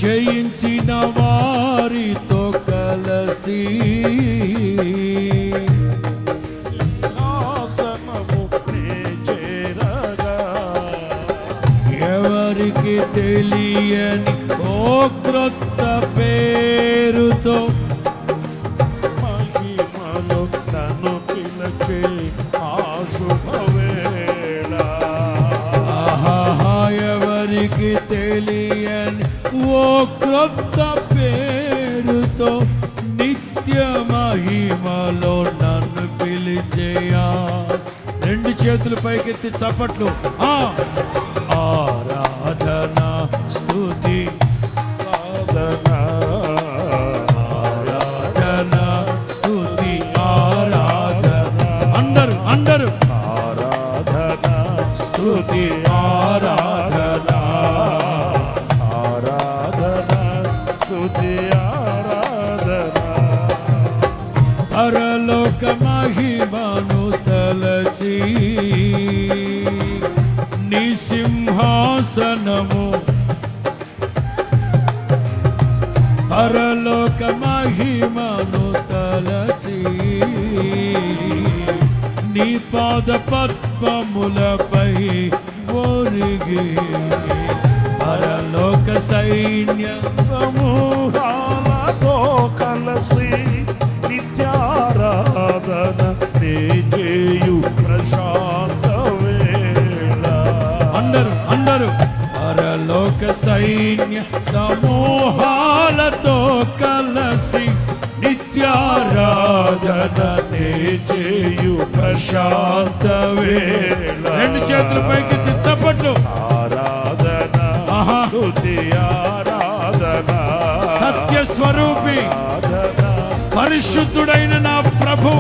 జయించిన వారితో కలసి సింహాసనము చేరగా ఎవరికి తెలియని ఓ క్రొత్త పేరుతో మహిమలో నన్ను పిలిచే ఆ శుభవేళ. ఆహా, ఎవరికి తెలియని ఓ క్రొత్త పేరుతో నిత్య మహిమలో నన్ను పిలిచేయా. రెండు చేతులు పైకెత్తి చప్పట్లు. ఆరాధన స్తుతి ఆరాధన స్తుతి ఆరాధన. అందరూ ఆరాధన స్తుతి ఆరాధన ఆరాధన స్తుతి ఆరాధన. పరలోక మహిమను తలచి నీ సింహాసనము పరలోక మహిమను తలచి నీ పాద పద్మములపై ఒరిగి పరలోక సైన్య సమూహాలతో కలసి నిత్యారాధన చేయు ప్రశాంత వేళ. అందరూ పరలోక సైన్య సమూహాలతో కలసి నిత్యారాధన చేయు ప్రశాంత వేళ. రెండు చేతులు పైకెత్తి చప్పట్లు. ఆరాధన స్తుతి ఆరాధన సత్య స్వరూపి పరిశుద్ధుడైన నా ప్రభు